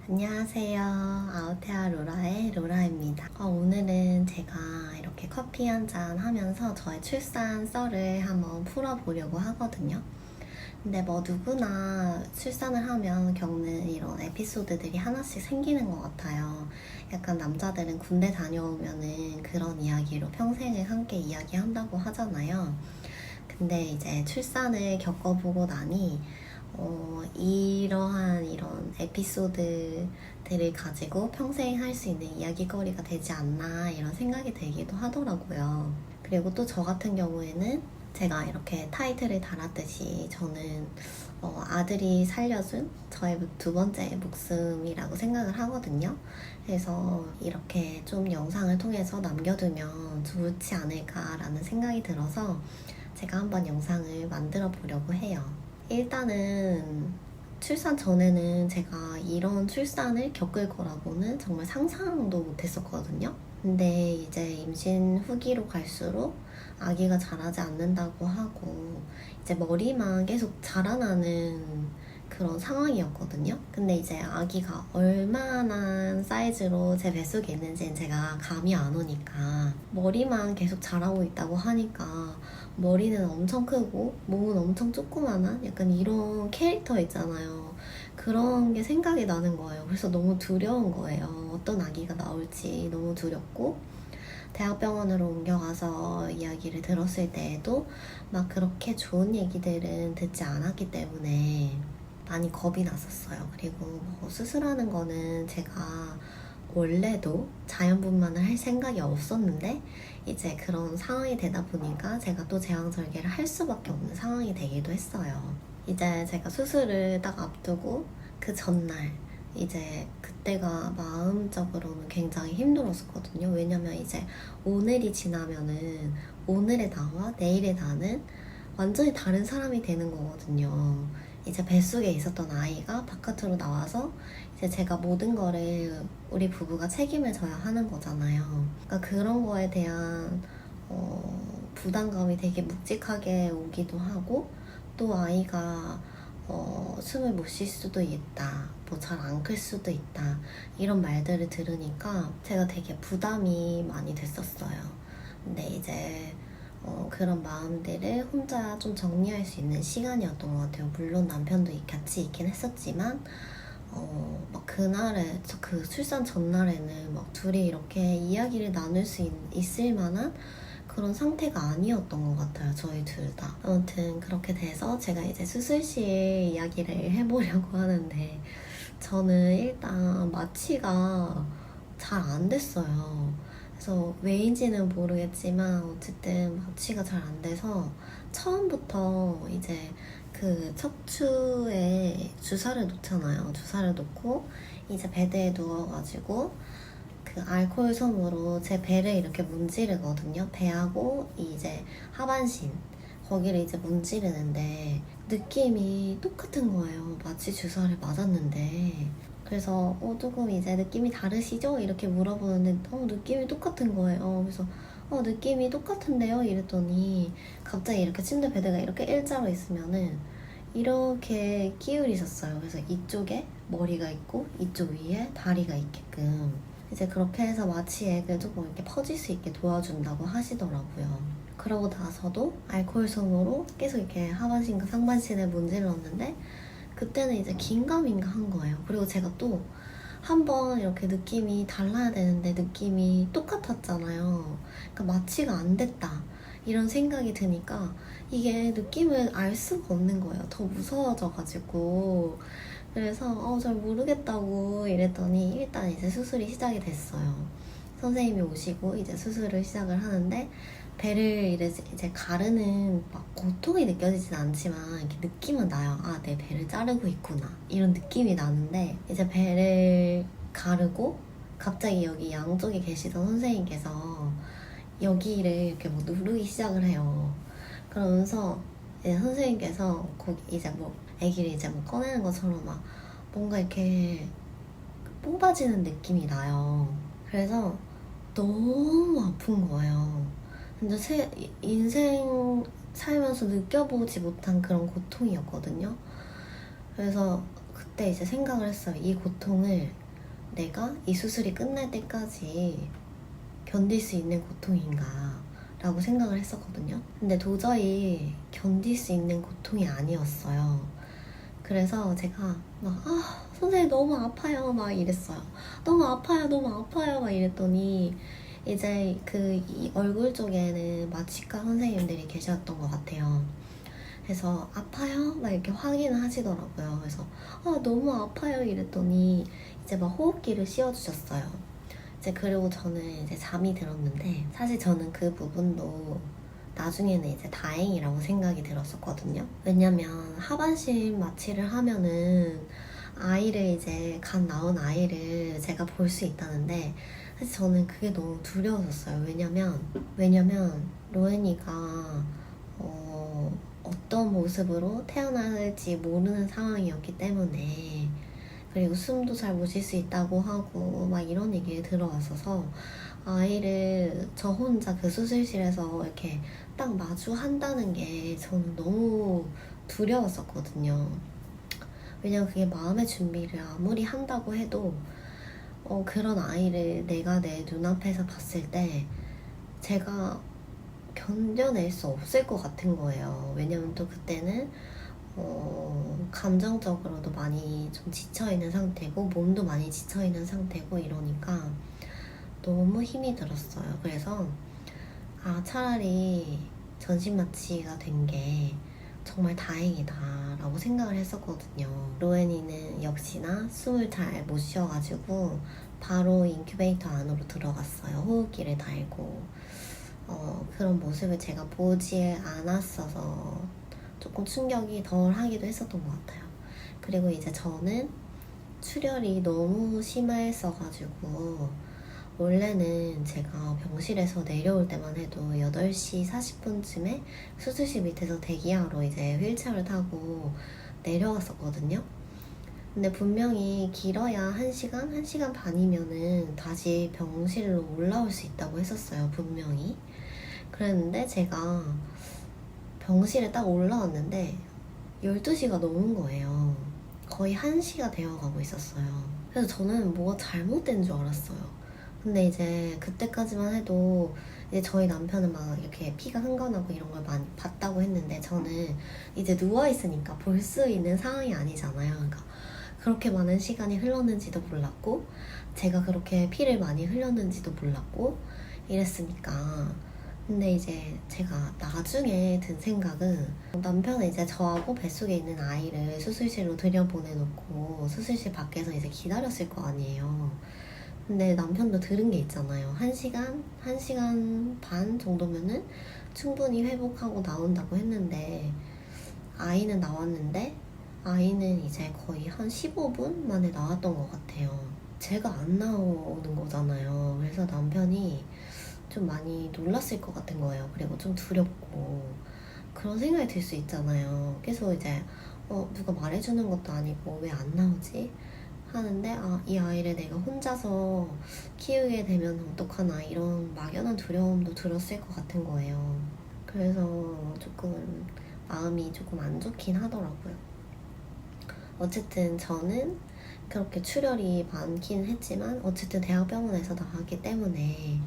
안녕하세요. 아우테아 로라의 로라입니다. 오늘은 제가 이렇게 커피 한 잔 하면서 저의 출산 썰을 한번 풀어보려고 하거든요. 근데 뭐 누구나 출산을 하면 겪는 이런 에피소드들이 하나씩 생기는 것 같아요. 약간 남자들은 군대 다녀오면은 그런 이야기로 평생을 함께 이야기한다고 하잖아요. 근데 이제 출산을 겪어보고 나니 이러한 이런 에피소드들을 가지고 평생 할 수 있는 이야기거리가 되지 않나 이런 생각이 들기도 하더라고요. 그리고 또 저 같은 경우에는 제가 이렇게 타이틀을 달았듯이 저는 아들이 살려준 저의 두 번째 목숨이라고 생각을 하거든요. 그래서 이렇게 좀 영상을 통해서 남겨두면 좋지 않을까라는 생각이 들어서 제가 한번 영상을 만들어 보려고 해요. 일단은 출산 전에는 제가 이런 출산을 겪을 거라고는 정말 상상도 못 했었거든요. 근데 이제 임신 후기로 갈수록 아기가 자라지 않는다고 하고 이제 머리만 계속 자라나는 그런 상황이었거든요. 근데 이제 아기가 얼마나 사이즈로 제 뱃속에 있는지는 제가 감이 안 오니까 머리만 계속 자라고 있다고 하니까 머리는 엄청 크고 몸은 엄청 조그만한 약간 이런 캐릭터 있잖아요. 그런 게 생각이 나는 거예요. 그래서 너무 두려운 거예요. 어떤 아기가 나올지 너무 두렵고 대학병원으로 옮겨가서 이야기를 들었을 때에도 막 그렇게 좋은 얘기들은 듣지 않았기 때문에 많이 겁이 났었어요. 그리고 뭐 수술하는 거는 제가 원래도 자연분만을 할 생각이 없었는데 이제 그런 상황이 되다 보니까 제가 또 제왕절개를 할 수밖에 없는 상황이 되기도 했어요. 이제 제가 수술을 딱 앞두고 그 전날 이제 그때가 마음적으로는 굉장히 힘들었었거든요. 왜냐면 이제 오늘이 지나면은 오늘의 나와 내일의 나는 완전히 다른 사람이 되는 거거든요. 이제 뱃속에 있었던 아이가 바깥으로 나와서 이제 제가 모든 거를 우리 부부가 책임을 져야 하는 거잖아요. 그러니까 그런 거에 대한 부담감이 되게 묵직하게 오기도 하고 또 아이가 숨을 못 쉴 수도 있다, 뭐 잘 안 클 수도 있다 이런 말들을 들으니까 제가 되게 부담이 많이 됐었어요. 근데 이제 그런 마음들을 혼자 좀 정리할 수 있는 시간이었던 것 같아요. 물론 남편도 같이 있긴 했었지만 막 그날에 그 출산 전날에는 막 둘이 이렇게 이야기를 나눌 수 있을 만한 그런 상태가 아니었던 것 같아요. 저희 둘 다. 아무튼 그렇게 돼서 제가 이제 수술실 이야기를 해보려고 하는데 저는 일단 마취가 잘 안 됐어요. 그래서 왜인지는 모르겠지만 어쨌든 마취가 잘 안 돼서 처음부터 이제 그 척추에 주사를 놓잖아요. 주사를 놓고 이제 베드에 누워가지고 그 알코올 솜으로 제 배를 이렇게 문지르거든요. 배하고 이제 하반신 거기를 이제 문지르는데 느낌이 똑같은 거예요. 마취 주사를 맞았는데. 그래서 조금 이제 느낌이 다르시죠? 이렇게 물어보는데 느낌이 똑같은 거예요. 그래서 느낌이 똑같은데요? 이랬더니 갑자기 이렇게 침대 베드가 이렇게 일자로 있으면은 이렇게 기울이셨어요. 그래서 이쪽에 머리가 있고 이쪽 위에 다리가 있게끔 이제 그렇게 해서 마취액을 조금 이렇게 퍼질 수 있게 도와준다고 하시더라고요. 그러고 나서도 알코올 솜으로 계속 이렇게 하반신과 상반신을 문질렀는데 그때는 이제 긴가민가 한 거예요. 그리고 제가 또 한 번 이렇게 느낌이 달라야 되는데 느낌이 똑같았잖아요. 그러니까 마취가 안 됐다 이런 생각이 드니까 이게 느낌을 알 수가 없는 거예요. 더 무서워져가지고. 그래서 잘 모르겠다고 이랬더니 일단 이제 수술이 시작이 됐어요. 선생님이 오시고 이제 수술을 시작을 하는데 배를 이제 가르는 막 고통이 느껴지진 않지만 이렇게 느낌은 나요. 아, 내 배를 자르고 있구나 이런 느낌이 나는데 이제 배를 가르고 갑자기 여기 양쪽에 계시던 선생님께서 여기를 이렇게 뭐 누르기 시작을 해요. 그러면서 이제 선생님께서 거기 이제 뭐 아기를 이제 뭐 꺼내는 것처럼 막 뭔가 이렇게 뽑아지는 느낌이 나요. 그래서 너무 아픈 거예요. 근데 인생 살면서 느껴보지 못한 그런 고통이었거든요. 그래서 그때 이제 생각을 했어요. 이 고통을 내가 이 수술이 끝날 때까지 견딜 수 있는 고통인가 라고 생각을 했었거든요. 근데 도저히 견딜 수 있는 고통이 아니었어요. 그래서 제가 막 선생님 너무 아파요 막 이랬어요. 너무 아파요 너무 아파요 막 이랬더니 이제 이 얼굴 쪽에는 마취과 선생님들이 계셨던 것 같아요. 그래서 아파요? 막 이렇게 확인을 하시더라고요. 그래서 너무 아파요 이랬더니 이제 막 호흡기를 씌워주셨어요. 이제 그리고 저는 이제 잠이 들었는데 사실 저는 그 부분도 나중에는 이제 다행이라고 생각이 들었었거든요. 왜냐면 하반신 마취를 하면은 아이를 이제 갓 나온 아이를 제가 볼 수 있다는데 사실 저는 그게 너무 두려웠었어요. 왜냐면 로엔이가 어떤 모습으로 태어날지 모르는 상황이었기 때문에 그리고 숨도 잘 못 쉴 수 있다고 하고 막 이런 얘기를 들어왔어서 아이를 저 혼자 그 수술실에서 이렇게 딱 마주한다는 게 저는 너무 두려웠었거든요. 왜냐면 그게 마음의 준비를 아무리 한다고 해도 그런 아이를 내가 내 눈앞에서 봤을 때 제가 견뎌낼 수 없을 것 같은 거예요. 왜냐면 또 그때는 감정적으로도 많이 좀 지쳐있는 상태고 몸도 많이 지쳐있는 상태고 이러니까 너무 힘이 들었어요. 그래서 차라리 전신 마취가 된 게 정말 다행이다 라고 생각을 했었거든요. 로엔이는 역시나 숨을 잘 못 쉬어가지고 바로 인큐베이터 안으로 들어갔어요. 호흡기를 달고 그런 모습을 제가 보지 않았어서 조금 충격이 덜 하기도 했었던 것 같아요. 그리고 이제 저는 출혈이 너무 심했어가지고 원래는 제가 병실에서 내려올 때만 해도 8시 40분쯤에 수술실 밑에서 대기하러 이제 휠체어를 타고 내려갔었거든요. 근데 분명히 길어야 1시간, 1시간 반이면은 다시 병실로 올라올 수 있다고 했었어요, 분명히. 그랬는데 제가 병실에 딱 올라왔는데 12시가 넘은 거예요. 거의 1시가 되어가고 있었어요. 그래서 저는 뭐가 잘못된 줄 알았어요. 근데 이제 그때까지만 해도 이제 저희 남편은 막 이렇게 피가 흥건하고 이런 걸 많이 봤다고 했는데 저는 이제 누워있으니까 볼 수 있는 상황이 아니잖아요. 그러니까 그렇게 많은 시간이 흘렀는지도 몰랐고 제가 그렇게 피를 많이 흘렸는지도 몰랐고 이랬으니까 근데 이제 제가 나중에 든 생각은 남편은 이제 저하고 뱃속에 있는 아이를 수술실로 들여보내놓고 수술실 밖에서 이제 기다렸을 거 아니에요. 근데 남편도 들은 게 있잖아요. 1시간, 1시간 반 정도면은 충분히 회복하고 나온다고 했는데 아이는 나왔는데 아이는 이제 거의 한 15분 만에 나왔던 것 같아요. 제가 안 나오는 거잖아요. 그래서 남편이 좀 많이 놀랐을 것 같은 거예요. 그리고 좀 두렵고 그런 생각이 들 수 있잖아요. 계속 이제 누가 말해주는 것도 아니고 왜 안 나오지? 하는데 이 아이를 내가 혼자서 키우게 되면 어떡하나 이런 막연한 두려움도 들었을 것 같은 거예요. 그래서 조금 마음이 조금 안 좋긴 하더라고요. 어쨌든 저는 그렇게 출혈이 많긴 했지만 어쨌든 대학병원에서 나왔기 때문에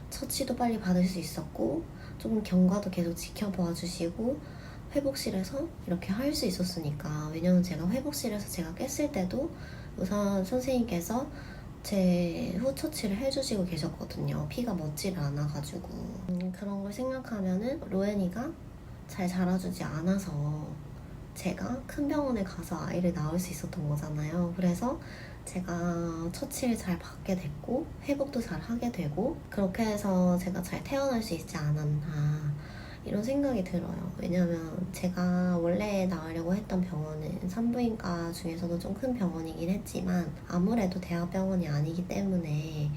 처치도 빨리 받을 수 있었고 조금 경과도 계속 지켜봐 주시고 회복실에서 이렇게 할 수 있었으니까. 왜냐면 제가 회복실에서 제가 깼을 때도 의사 선생님께서 제 후처치를 해주시고 계셨거든요. 피가 멎지를 않아가지고 그런 걸 생각하면은 로엔이가 잘 자라주지 않아서 제가 큰 병원에 가서 아이를 낳을 수 있었던 거잖아요. 그래서 제가 처치를 잘 받게 됐고 회복도 잘 하게 되고 그렇게 해서 제가 잘 태어날 수 있지 않았나 이런 생각이 들어요. 왜냐면 제가 원래 나으려고 했던 병원은 산부인과 중에서도 좀 큰 병원이긴 했지만 아무래도 대학병원이 아니기 때문에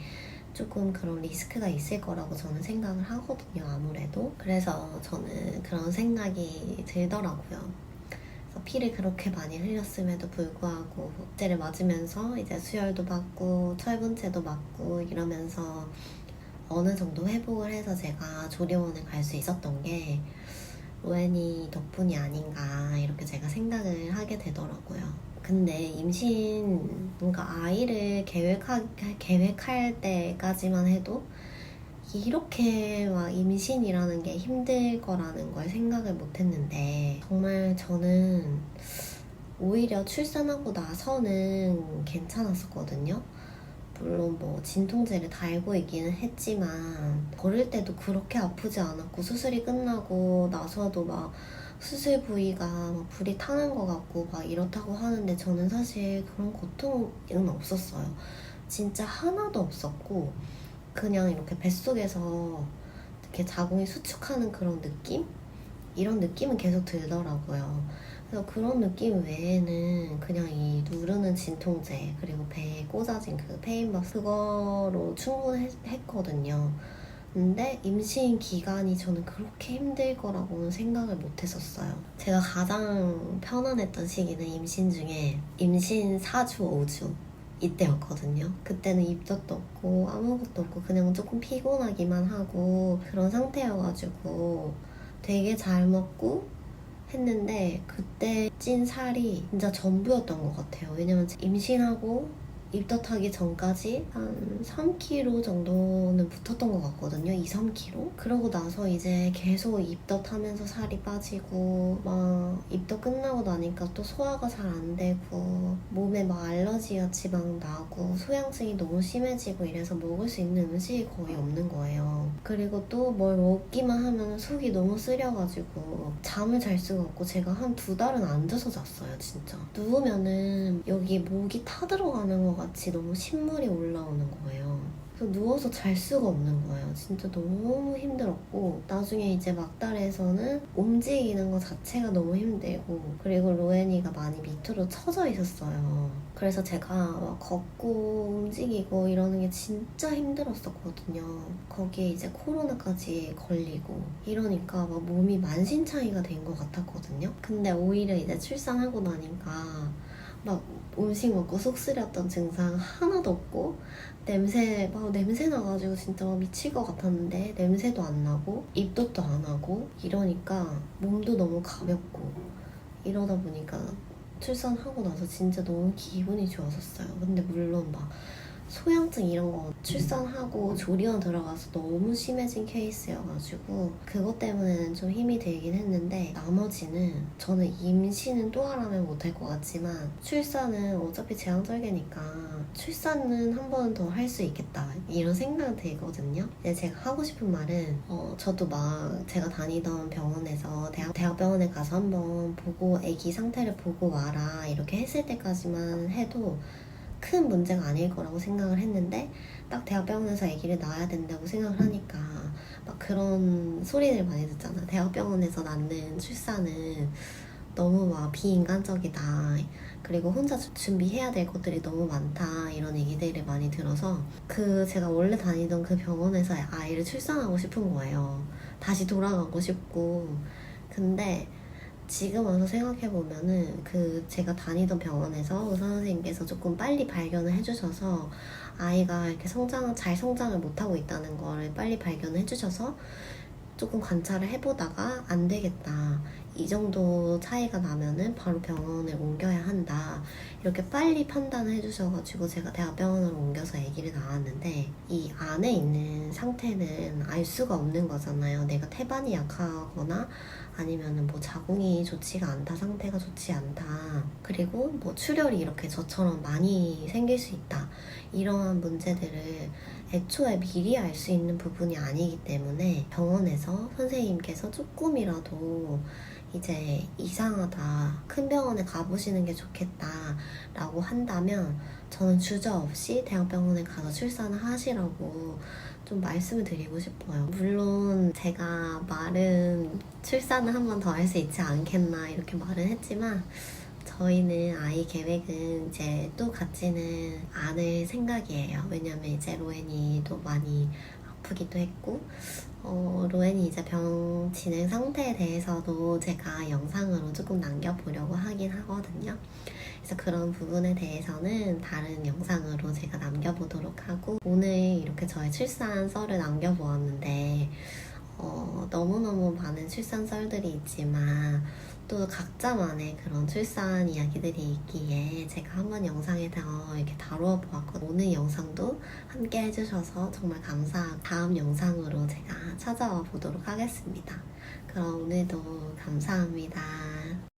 조금 그런 리스크가 있을 거라고 저는 생각을 하거든요. 아무래도. 그래서 저는 그런 생각이 들더라고요. 그래서 피를 그렇게 많이 흘렸음에도 불구하고 억제를 맞으면서 이제 수혈도 받고 철분제도 맞고 이러면서 어느 정도 회복을 해서 제가 조리원을 갈 수 있었던 게 로엔이 덕분이 아닌가 이렇게 제가 생각을 하게 되더라고요. 근데 임신, 뭔가 아이를 계획할 때까지만 해도 이렇게 막 임신이라는 게 힘들 거라는 걸 생각을 못 했는데, 정말 저는 오히려 출산하고 나서는 괜찮았었거든요. 물론 뭐 진통제를 달고 있기는 했지만 걸을 때도 그렇게 아프지 않았고, 수술이 끝나고 나서도 막 수술 부위가 막 불이 타는 것 같고 막 이렇다고 하는데, 저는 사실 그런 고통은 없었어요. 진짜 하나도 없었고, 그냥 이렇게 뱃속에서 이렇게 자궁이 수축하는 그런 느낌? 이런 느낌은 계속 들더라고요. 그래서 그런 느낌 외에는 그냥 이 누르는 진통제, 그리고 배에 꽂아진 그 페인버스, 그거로 충분했거든요. 근데 임신 기간이 저는 그렇게 힘들 거라고는 생각을 못 했었어요. 제가 가장 편안했던 시기는 임신 중에 임신 4주, 5주 이때였거든요. 그때는 입덧도 없고 아무것도 없고 그냥 조금 피곤하기만 하고 그런 상태여가지고 되게 잘 먹고 했는데, 그때 찐 살이 진짜 전부였던 것 같아요. 왜냐면 임신하고 입덧하기 전까지 한 3kg 정도는 붙었던 것 같거든요. 2, 3kg? 그러고 나서 이제 계속 입덧하면서 살이 빠지고, 막 입덧 끝나고 나니까 또 소화가 잘 안 되고, 몸에 막 알러지 같이 막 나고, 소양증이 너무 심해지고 이래서 먹을 수 있는 음식이 거의 없는 거예요. 그리고 또 뭘 먹기만 하면 속이 너무 쓰려가지고 잠을 잘 수가 없고, 제가 한 2달은 앉아서 잤어요. 진짜 누우면은 여기 목이 타들어가는 것 같이 너무 신물이 올라오는 거예요. 그래서 누워서 잘 수가 없는 거예요. 진짜 너무 힘들었고, 나중에 이제 막달에서는 움직이는 것 자체가 너무 힘들고, 그리고 로엔이가 많이 밑으로 처져 있었어요. 그래서 제가 막 걷고 움직이고 이러는 게 진짜 힘들었었거든요. 거기에 이제 코로나까지 걸리고 이러니까 막 몸이 만신창이가 된 것 같았거든요. 근데 오히려 이제 출산하고 나니까 막 음식 먹고 속 쓰렸던 증상 하나도 없고, 냄새 나가지고 진짜 막 미칠 것 같았는데 냄새도 안 나고 입덧도 안 하고 이러니까 몸도 너무 가볍고, 이러다 보니까 출산하고 나서 진짜 너무 기분이 좋았었어요. 근데 물론 막 소양증 이런 거 출산하고 조리원 들어가서 너무 심해진 케이스여가지고 그것 때문에는 좀 힘이 들긴 했는데, 나머지는 저는 임신은 또 하라면 못할 것 같지만 출산은 어차피 제왕절개니까 출산은 한 번 더 할 수 있겠다 이런 생각이 들거든요. 근데 제가 하고 싶은 말은 저도 막 제가 다니던 병원에서 대학병원에 가서 한번 보고 아기 상태를 보고 와라 이렇게 했을 때까지만 해도 큰 문제가 아닐 거라고 생각을 했는데, 딱 대학병원에서 아기를 낳아야 된다고 생각을 하니까 막 그런 소리를 많이 듣잖아. 대학병원에서 낳는 출산은 너무 막 비인간적이다, 그리고 혼자 준비해야 될 것들이 너무 많다, 이런 얘기들을 많이 들어서 제가 원래 다니던 그 병원에서 아이를 출산하고 싶은 거예요. 다시 돌아가고 싶고. 근데 지금 와서 생각해보면은 제가 다니던 병원에서 의사 선생님께서 조금 빨리 발견을 해주셔서 아이가 이렇게 잘 성장을 못하고 있다는 걸 빨리 발견을 해주셔서 조금 관찰을 해보다가 안 되겠다, 이 정도 차이가 나면은 바로 병원을 옮겨야 한다, 이렇게 빨리 판단을 해주셔가지고 제가 대학병원으로 옮겨서 아기를 낳았는데, 이 안에 있는 상태는 알 수가 없는 거잖아요. 내가 태반이 약하거나 아니면은 뭐 자궁이 좋지가 않다, 상태가 좋지 않다, 그리고 뭐 출혈이 이렇게 저처럼 많이 생길 수 있다, 이러한 문제들을 애초에 미리 알 수 있는 부분이 아니기 때문에 병원에서 선생님께서 조금이라도 이제 이상하다, 큰 병원에 가보시는 게 좋겠다 라고 한다면 저는 주저없이 대학병원에 가서 출산을 하시라고 좀 말씀을 드리고 싶어요. 물론 제가 말은 출산을 한 번 더 할 수 있지 않겠나 이렇게 말은 했지만, 저희는 아이 계획은 이제 또 갖지는 않을 생각이에요. 왜냐면 이제 로엔이도 많이 아프기도 했고, 로엔이 이제 병 진행 상태에 대해서도 제가 영상으로 조금 남겨보려고 하긴 하거든요. 그래서 그런 부분에 대해서는 다른 영상으로 제가 남겨보도록 하고, 오늘 이렇게 저의 출산 썰을 남겨보았는데 너무너무 많은 출산 썰들이 있지만 또 각자만의 그런 출산 이야기들이 있기에 제가 한번 영상에 더 이렇게 다루어 보았거든요. 오늘 영상도 함께 해주셔서 정말 감사하고 다음 영상으로 제가 찾아와 보도록 하겠습니다. 그럼 오늘도 감사합니다.